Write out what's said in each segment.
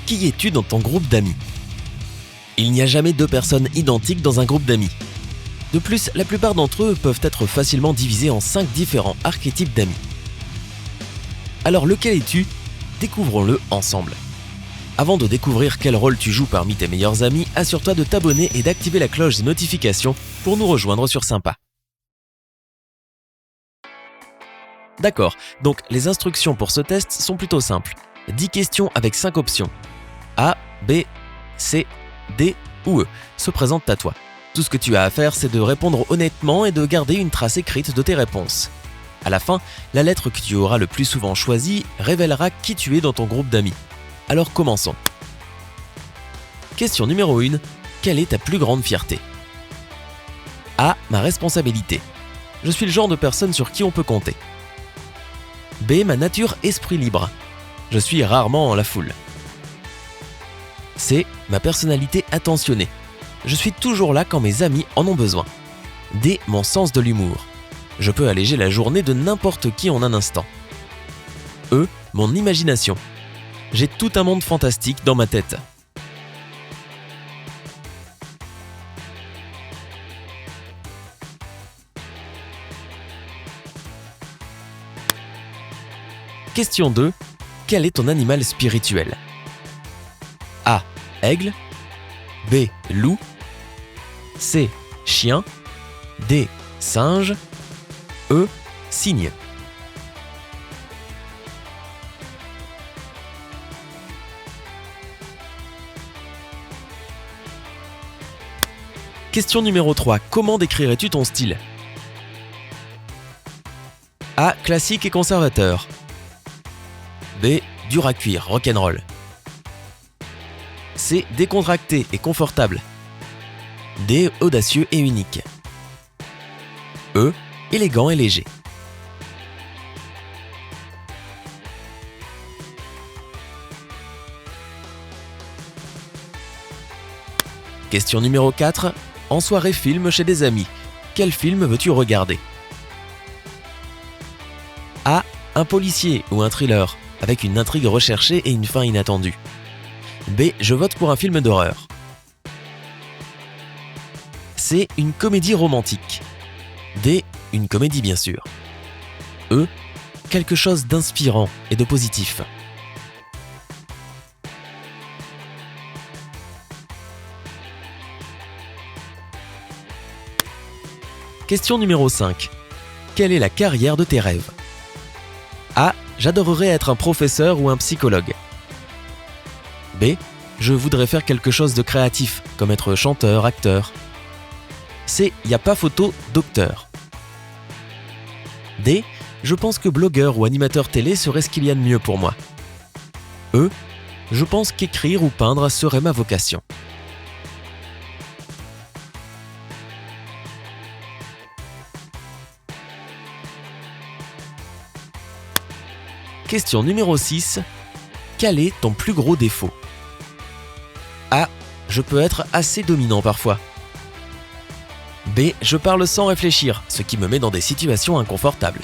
Qui es-tu dans ton groupe d'amis? Il n'y a jamais deux personnes identiques dans un groupe d'amis. De plus, la plupart d'entre eux peuvent être facilement divisés en 5 différents archétypes d'amis. Alors lequel es-tu? Découvrons-le ensemble. Avant de découvrir quel rôle tu joues parmi tes meilleurs amis, assure-toi de t'abonner et d'activer la cloche de notification pour nous rejoindre sur Sympa. D'accord, donc les instructions pour ce test sont plutôt simples. 10 questions avec 5 options. A, B, C, D ou E se présentent à toi. Tout ce que tu as à faire, c'est de répondre honnêtement et de garder une trace écrite de tes réponses. À la fin, la lettre que tu auras le plus souvent choisie révélera qui tu es dans ton groupe d'amis. Alors commençons. Question numéro 1. Quelle est ta plus grande fierté? A. Ma responsabilité. Je suis le genre de personne sur qui on peut compter. B. Ma nature esprit libre. Je suis rarement en la foule. C. Ma personnalité attentionnée. Je suis toujours là quand mes amis en ont besoin. D. Mon sens de l'humour. Je peux alléger la journée de n'importe qui en un instant. E. Mon imagination. J'ai tout un monde fantastique dans ma tête. Question 2. Quel est ton animal spirituel? A. Aigle. B. Loup. C. Chien. D. Singe. E. Cygne. Question numéro 3. Comment décrirais-tu ton style? A. Classique et conservateur. B. Dur à cuire, rock'n'roll. C. Décontracté et confortable. D. Audacieux et unique. E. Élégant et léger. Question numéro 4. En soirée film chez des amis, quel film veux-tu regarder? A. Un policier ou un thriller, avec une intrigue recherchée et une fin inattendue. B. Je vote pour un film d'horreur. C. Une comédie romantique. D. Une comédie bien sûr. E. Quelque chose d'inspirant et de positif. Question numéro 5. Quelle est la carrière de tes rêves? A. J'adorerais être un professeur ou un psychologue. B. Je voudrais faire quelque chose de créatif, comme être chanteur, acteur. C. Y a pas photo, docteur. D. Je pense que blogueur ou animateur télé serait ce qu'il y a de mieux pour moi. E. Je pense qu'écrire ou peindre serait ma vocation. Question numéro 6. Quel est ton plus gros défaut? A. Je peux être assez dominant parfois. B. Je parle sans réfléchir, ce qui me met dans des situations inconfortables.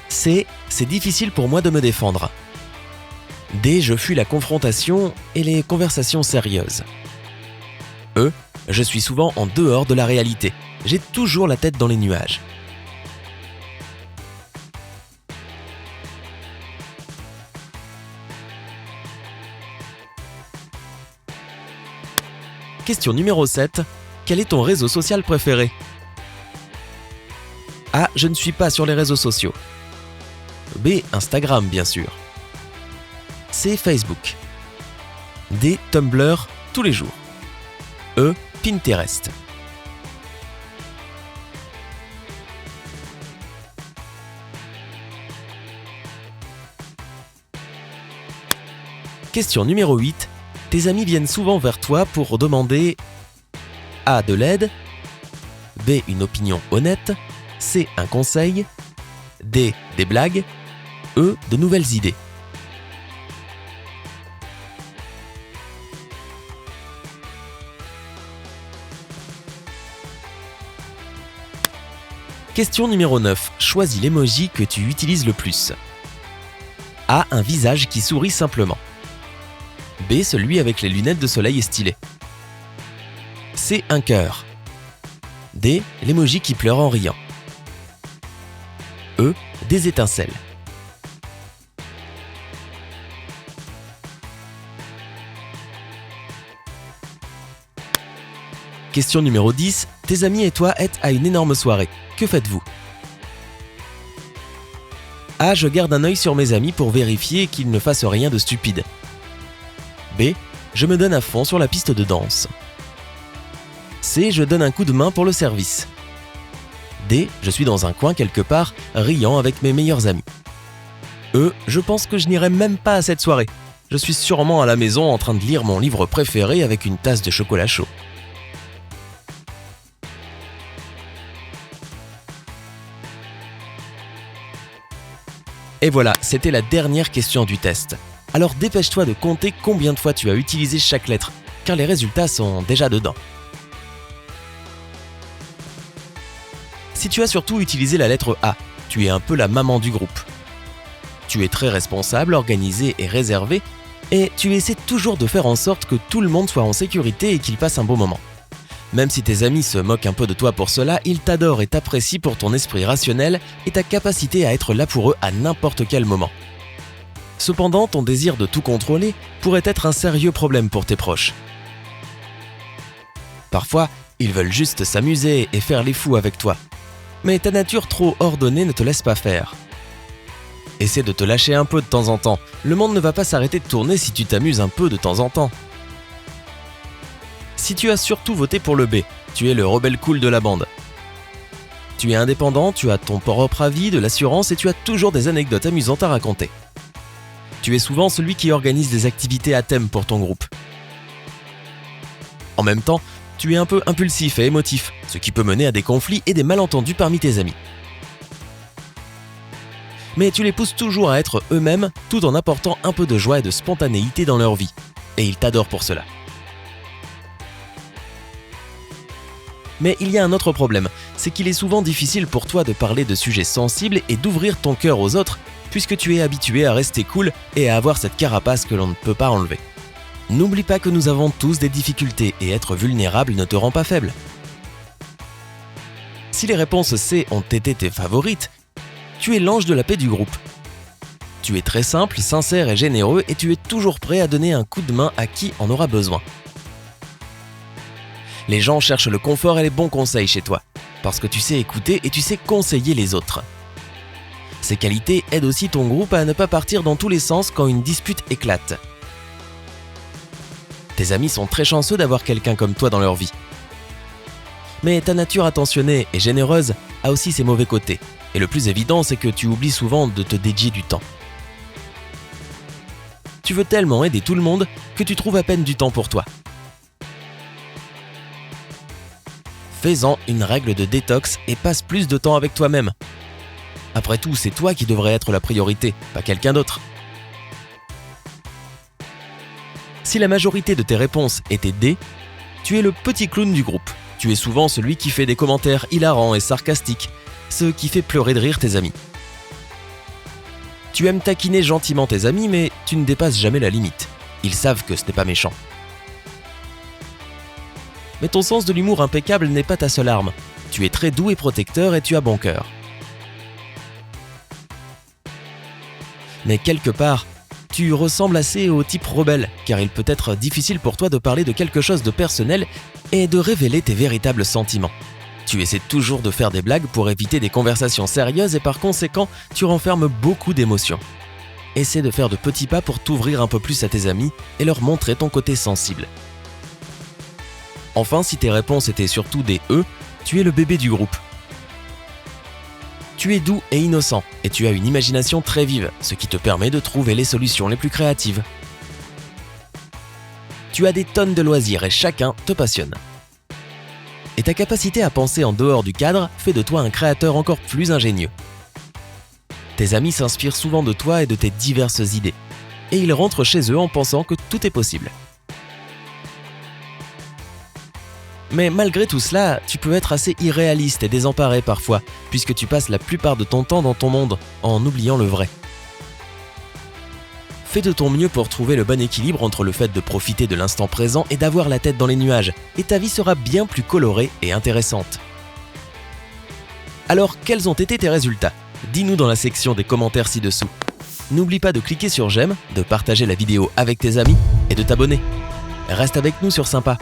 C. C'est difficile pour moi de me défendre. D. Je fuis la confrontation et les conversations sérieuses. E. Je suis souvent en dehors de la réalité. J'ai toujours la tête dans les nuages. Question numéro 7. Quel est ton réseau social préféré? A. Je ne suis pas sur les réseaux sociaux. B. Instagram, bien sûr. C. Facebook. D. Tumblr, tous les jours. E. Pinterest. Question numéro 8. Tes amis viennent souvent vers toi pour demander A. De l'aide. B. Une opinion honnête. C. Un conseil. D. Des blagues. E. De nouvelles idées. Question numéro 9. Choisis l'emoji que tu utilises le plus. A. Un visage qui sourit simplement. B, celui avec les lunettes de soleil et stylé. C, un cœur. D, l'emoji qui pleure en riant. E, des étincelles. Question numéro 10. Tes amis et toi êtes à une énorme soirée. Que faites-vous? A. Je garde un œil sur mes amis pour vérifier qu'ils ne fassent rien de stupide. B. Je me donne à fond sur la piste de danse. C. Je donne un coup de main pour le service. D. Je suis dans un coin quelque part, riant avec mes meilleurs amis. E. Je pense que je n'irai même pas à cette soirée. Je suis sûrement à la maison en train de lire mon livre préféré avec une tasse de chocolat chaud. Et voilà, c'était la dernière question du test. Alors dépêche-toi de compter combien de fois tu as utilisé chaque lettre, car les résultats sont déjà dedans. Si tu as surtout utilisé la lettre A, tu es un peu la maman du groupe. Tu es très responsable, organisé et réservé, et tu essaies toujours de faire en sorte que tout le monde soit en sécurité et qu'il passe un bon moment. Même si tes amis se moquent un peu de toi pour cela, ils t'adorent et t'apprécient pour ton esprit rationnel et ta capacité à être là pour eux à n'importe quel moment. Cependant, ton désir de tout contrôler pourrait être un sérieux problème pour tes proches. Parfois, ils veulent juste s'amuser et faire les fous avec toi. Mais ta nature trop ordonnée ne te laisse pas faire. Essaie de te lâcher un peu de temps en temps. Le monde ne va pas s'arrêter de tourner si tu t'amuses un peu de temps en temps. Si tu as surtout voté pour le B, tu es le rebelle cool de la bande. Tu es indépendant, tu as ton propre avis, de l'assurance et tu as toujours des anecdotes amusantes à raconter. Tu es souvent celui qui organise des activités à thème pour ton groupe. En même temps, tu es un peu impulsif et émotif, ce qui peut mener à des conflits et des malentendus parmi tes amis. Mais tu les pousses toujours à être eux-mêmes tout en apportant un peu de joie et de spontanéité dans leur vie. Et ils t'adorent pour cela. Mais il y a un autre problème, c'est qu'il est souvent difficile pour toi de parler de sujets sensibles et d'ouvrir ton cœur aux autres, puisque tu es habitué à rester cool et à avoir cette carapace que l'on ne peut pas enlever. N'oublie pas que nous avons tous des difficultés et être vulnérable ne te rend pas faible. Si les réponses C ont été tes favorites, tu es l'ange de la paix du groupe. Tu es très simple, sincère et généreux et tu es toujours prêt à donner un coup de main à qui en aura besoin. Les gens cherchent le confort et les bons conseils chez toi, parce que tu sais écouter et tu sais conseiller les autres. Ces qualités aident aussi ton groupe à ne pas partir dans tous les sens quand une dispute éclate. Tes amis sont très chanceux d'avoir quelqu'un comme toi dans leur vie. Mais ta nature attentionnée et généreuse a aussi ses mauvais côtés, et le plus évident c'est que tu oublies souvent de te dédier du temps. Tu veux tellement aider tout le monde que tu trouves à peine du temps pour toi. Fais-en une règle de détox et passe plus de temps avec toi-même. Après tout, c'est toi qui devrais être la priorité, pas quelqu'un d'autre. Si la majorité de tes réponses étaient D, tu es le petit clown du groupe. Tu es souvent celui qui fait des commentaires hilarants et sarcastiques, ce qui fait pleurer de rire tes amis. Tu aimes taquiner gentiment tes amis, mais tu ne dépasses jamais la limite. Ils savent que ce n'est pas méchant. Mais ton sens de l'humour impeccable n'est pas ta seule arme. Tu es très doux et protecteur et tu as bon cœur. Mais quelque part, tu ressembles assez au type rebelle, car il peut être difficile pour toi de parler de quelque chose de personnel et de révéler tes véritables sentiments. Tu essaies toujours de faire des blagues pour éviter des conversations sérieuses et par conséquent, tu renfermes beaucoup d'émotions. Essaie de faire de petits pas pour t'ouvrir un peu plus à tes amis et leur montrer ton côté sensible. Enfin, si tes réponses étaient surtout des E, tu es le bébé du groupe. Tu es doux et innocent, et tu as une imagination très vive, ce qui te permet de trouver les solutions les plus créatives. Tu as des tonnes de loisirs et chacun te passionne. Et ta capacité à penser en dehors du cadre fait de toi un créateur encore plus ingénieux. Tes amis s'inspirent souvent de toi et de tes diverses idées, et ils rentrent chez eux en pensant que tout est possible. Mais malgré tout cela, tu peux être assez irréaliste et désemparé parfois, puisque tu passes la plupart de ton temps dans ton monde, en oubliant le vrai. Fais de ton mieux pour trouver le bon équilibre entre le fait de profiter de l'instant présent et d'avoir la tête dans les nuages, et ta vie sera bien plus colorée et intéressante. Alors, quels ont été tes résultats? Dis-nous dans la section des commentaires ci-dessous. N'oublie pas de cliquer sur j'aime, de partager la vidéo avec tes amis et de t'abonner. Reste avec nous sur Sympa.